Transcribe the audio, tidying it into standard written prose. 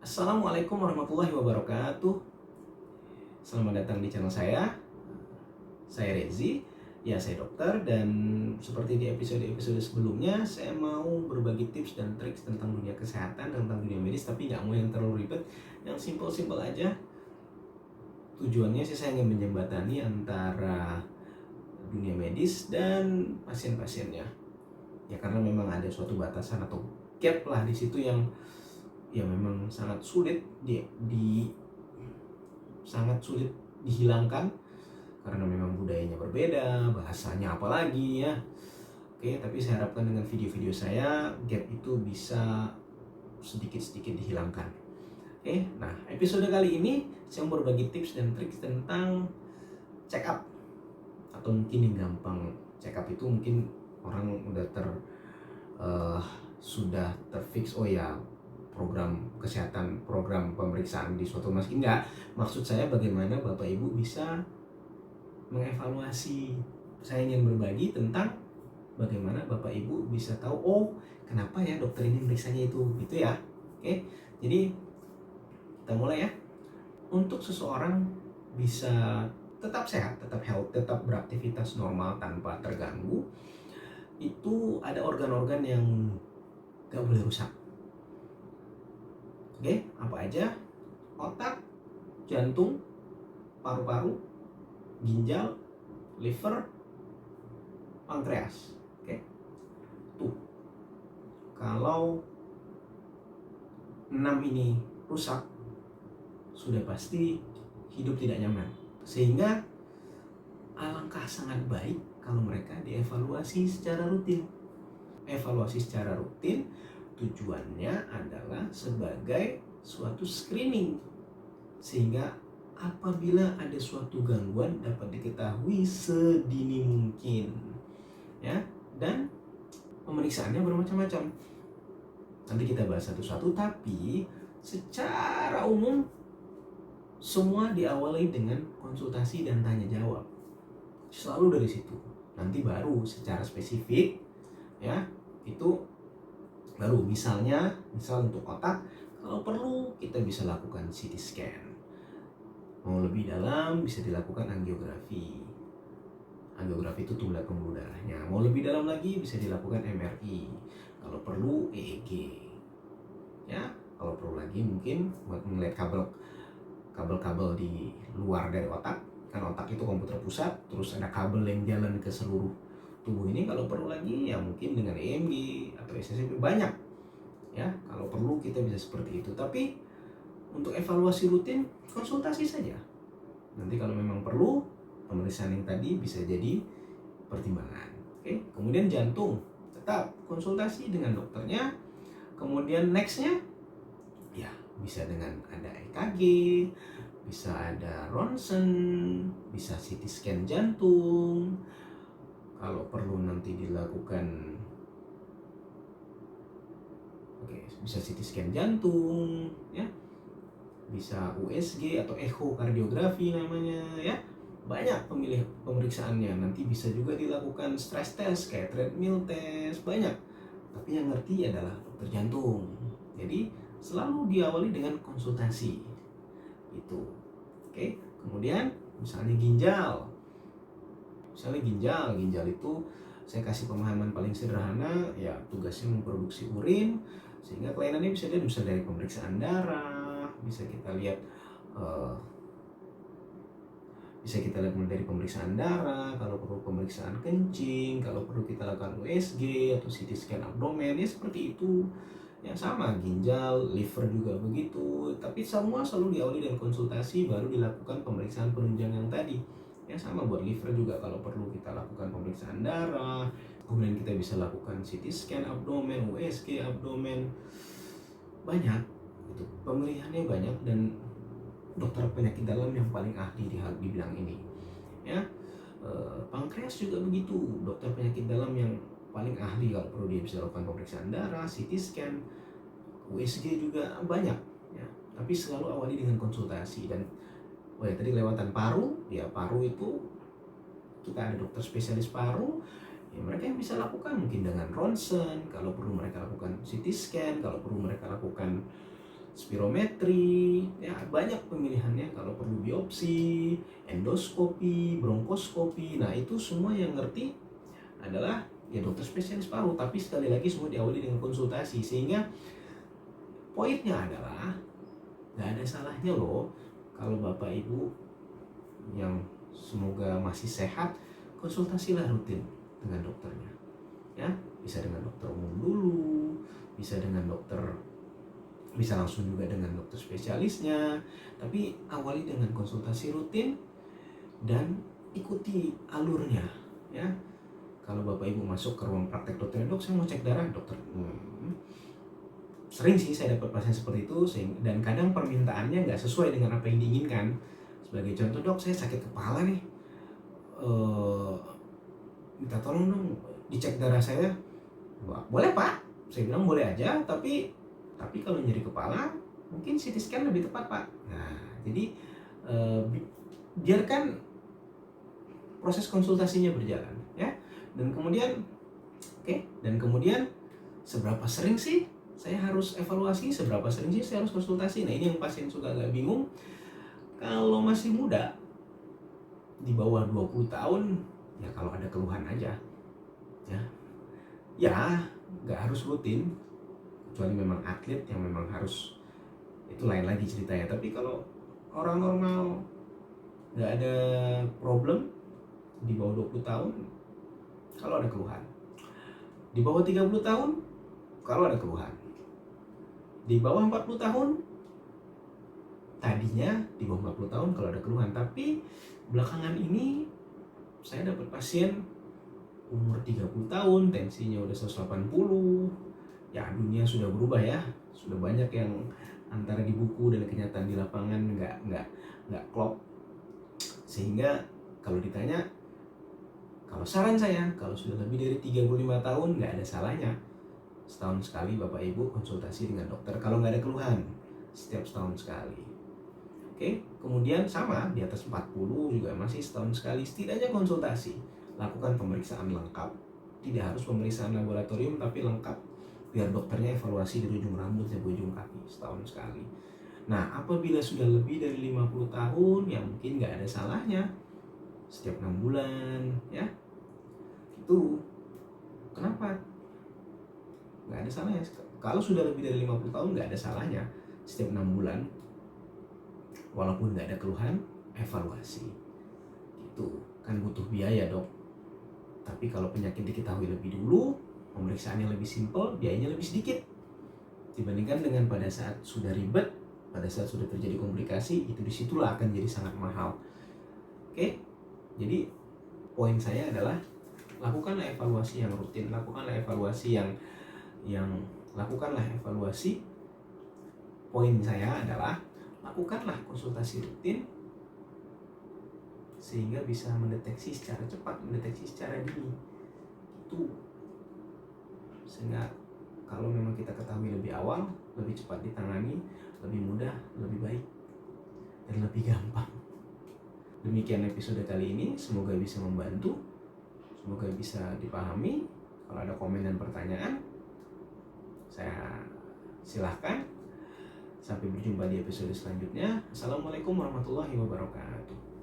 Assalamualaikum warahmatullahi wabarakatuh. Selamat datang di channel saya. Saya Rezi, ya saya dokter, dan seperti di episode-episode sebelumnya, saya mau berbagi tips dan trik tentang dunia kesehatan, tentang dunia medis, tapi nggak mau yang terlalu ribet, yang simple-simple aja. Tujuannya sih saya ingin menjembatani antara dunia medis dan pasien-pasiennya. Ya karena memang ada suatu batasan atau gap lah di situ yang ya memang sangat sulit sangat sulit dihilangkan karena memang budayanya berbeda, bahasanya apalagi ya. Oke, tapi saya harapkan dengan video-video saya gap itu bisa sedikit-sedikit dihilangkan. Oke, nah episode kali ini saya mau berbagi tips dan trik tentang check up, atau mungkin yang gampang check up itu mungkin orang udah sudah terfix, oh ya, program kesehatan, program pemeriksaan di suatu rumah sakit. Enggak, maksud saya bagaimana Bapak Ibu bisa mengevaluasi. Saya ingin berbagi tentang bagaimana Bapak Ibu bisa tahu, oh kenapa ya dokter ini meriksanya itu, gitu ya. Oke, jadi kita mulai ya. Untuk seseorang bisa tetap sehat, tetap health, tetap beraktivitas normal tanpa terganggu, itu ada organ-organ yang gak boleh rusak. Oke, apa aja? Otak, jantung, paru-paru, ginjal, liver, pankreas. Oke. Tuh. Kalau 6 ini rusak, sudah pasti hidup tidak nyaman. Sehingga alangkah sangat baik kalau mereka dievaluasi secara rutin. Evaluasi secara rutin tujuannya adalah sebagai suatu screening, sehingga apabila ada suatu gangguan dapat diketahui sedini mungkin ya. Dan pemeriksaannya bermacam-macam, nanti kita bahas satu-satu, tapi secara umum semua diawali dengan konsultasi dan tanya jawab, selalu dari situ. Nanti baru secara spesifik ya, itu baru misal untuk otak, kalau perlu kita bisa lakukan CT scan. Mau lebih dalam bisa dilakukan angiografi. Angiografi itu tulang pembuluh darahnya. Mau lebih dalam lagi bisa dilakukan MRI. Kalau perlu EEG. Ya, kalau perlu lagi mungkin buat melihat kabel-kabel di luar dari otak. Kan otak itu komputer pusat, terus ada kabel yang jalan ke seluruh tubuh ini. Kalau perlu lagi ya mungkin dengan EMG atau SCP, banyak ya. Kalau perlu kita bisa seperti itu. Tapi untuk evaluasi rutin konsultasi saja. Nanti kalau memang perlu, pemeriksaan yang tadi bisa jadi pertimbangan. Oke. Kemudian jantung, tetap konsultasi dengan dokternya. Kemudian nextnya ya bisa dengan ada EKG, bisa ada ronsen, bisa CT scan jantung. Kalau perlu nanti dilakukan, bisa CT scan jantung ya, bisa USG atau echokardiografi namanya ya. Banyak pemeriksaannya. Nanti bisa juga dilakukan stress test kayak treadmill test, banyak. Tapi yang ngerti adalah dokter jantung. Jadi selalu diawali dengan konsultasi itu. Oke. Kemudian misalnya ginjal itu saya kasih pemahaman paling sederhana ya, tugasnya memproduksi urin, sehingga kelainannya bisa dari pemeriksaan darah, bisa kita lihat mulai dari pemeriksaan darah, kalau perlu pemeriksaan kencing, kalau perlu kita lakukan USG atau CT scan abdomen, ya seperti itu. Yang sama ginjal, liver juga begitu. Tapi semua selalu diawali dengan konsultasi, baru dilakukan pemeriksaan penunjang yang tadi. Yang sama buat liver juga, kalau perlu kita lakukan pemeriksaan darah, kemudian kita bisa lakukan CT scan abdomen, USG abdomen. Banyak itu, pemilihannya banyak, dan dokter penyakit dalam yang paling ahli di bidang ini ya. Pankreas juga begitu, dokter penyakit dalam yang paling ahli, kalau perlu dia bisa lakukan pemeriksaan darah, CT scan, USG juga banyak ya. Tapi selalu awali dengan konsultasi. Dan tadi kelewatan paru ya. Paru itu kita ada dokter spesialis paru ya, mereka yang bisa lakukan mungkin dengan ronsen, kalau perlu mereka lakukan CT scan, kalau perlu mereka lakukan spirometri, ya banyak pemilihannya. Kalau perlu biopsi, endoskopi, bronkoskopi, nah itu semua yang ngerti adalah ya dokter spesialis paru. Tapi sekali lagi semua diawali dengan konsultasi, sehingga poinnya adalah nggak ada salahnya loh kalau Bapak Ibu yang semoga masih sehat, konsultasilah rutin dengan dokternya. Ya, bisa dengan dokter umum dulu, bisa langsung juga dengan dokter spesialisnya. Tapi awali dengan konsultasi rutin dan ikuti alurnya, ya. Kalau Bapak Ibu masuk ke ruang praktek dokter, dok saya mau cek darah, dokter. Sering sih saya dapat pasien seperti itu, dan kadang permintaannya nggak sesuai dengan apa yang diinginkan. Sebagai contoh, dok saya sakit kepala nih, minta tolong dong dicek darah saya. Boleh pak, saya bilang boleh aja, tapi kalau nyeri kepala mungkin CT scan lebih tepat pak. Nah jadi biarkan proses konsultasinya berjalan, ya. Dan kemudian seberapa sering sih saya harus evaluasi, seberapa sering sih saya harus konsultasi. Nah ini yang pasien suka agak bingung. Kalau masih muda, di bawah 20 tahun, ya kalau ada keluhan aja, ya nggak harus rutin, kecuali memang atlet yang memang harus, itu lain lagi ceritanya. Tapi kalau orang normal nggak ada problem, di bawah 20 tahun kalau ada keluhan, di bawah 30 tahun kalau ada keluhan, di bawah 40 tahun, tadinya di bawah 40 tahun kalau ada keluhan. Tapi belakangan ini saya dapat pasien umur 30 tahun, tensinya udah 180. Ya dunia sudah berubah ya, sudah banyak yang antara di buku dan kenyataan di lapangan nggak klop. Sehingga kalau ditanya, kalau saran saya, kalau sudah lebih dari 35 tahun nggak ada salahnya setahun sekali Bapak Ibu konsultasi dengan dokter kalau nggak ada keluhan, setiap setahun sekali. Oke, kemudian sama di atas 40 juga masih setahun sekali setidaknya konsultasi. Lakukan pemeriksaan lengkap, tidak harus pemeriksaan laboratorium tapi lengkap, biar dokternya evaluasi dari ujung rambut sampai ujung kaki setahun sekali. Nah apabila sudah lebih dari 50 tahun, ya mungkin nggak ada salahnya setiap 6 bulan, ya. Itu kenapa nggak ada salahnya? Kalau sudah lebih dari 50 tahun nggak ada salahnya setiap 6 bulan, walaupun nggak ada keluhan, evaluasi. Itu kan butuh biaya dok. Tapi kalau penyakit diketahui lebih dulu, pemeriksaannya lebih simpel, biayanya lebih sedikit dibandingkan dengan pada saat sudah ribet, pada saat sudah terjadi komplikasi, itu disitulah akan jadi sangat mahal. Oke, jadi poin saya adalah lakukanlah evaluasi yang rutin, lakukanlah evaluasi Poin saya adalah lakukanlah konsultasi rutin sehingga bisa mendeteksi secara cepat, mendeteksi secara dini. Itu sehingga kalau memang kita ketahui lebih awal, lebih cepat ditangani, lebih mudah, lebih baik, dan lebih gampang. Demikian episode kali ini, semoga bisa membantu, semoga bisa dipahami. Kalau ada komen dan pertanyaan, saya silahkan. Sampai berjumpa di episode selanjutnya. Assalamualaikum warahmatullahi wabarakatuh.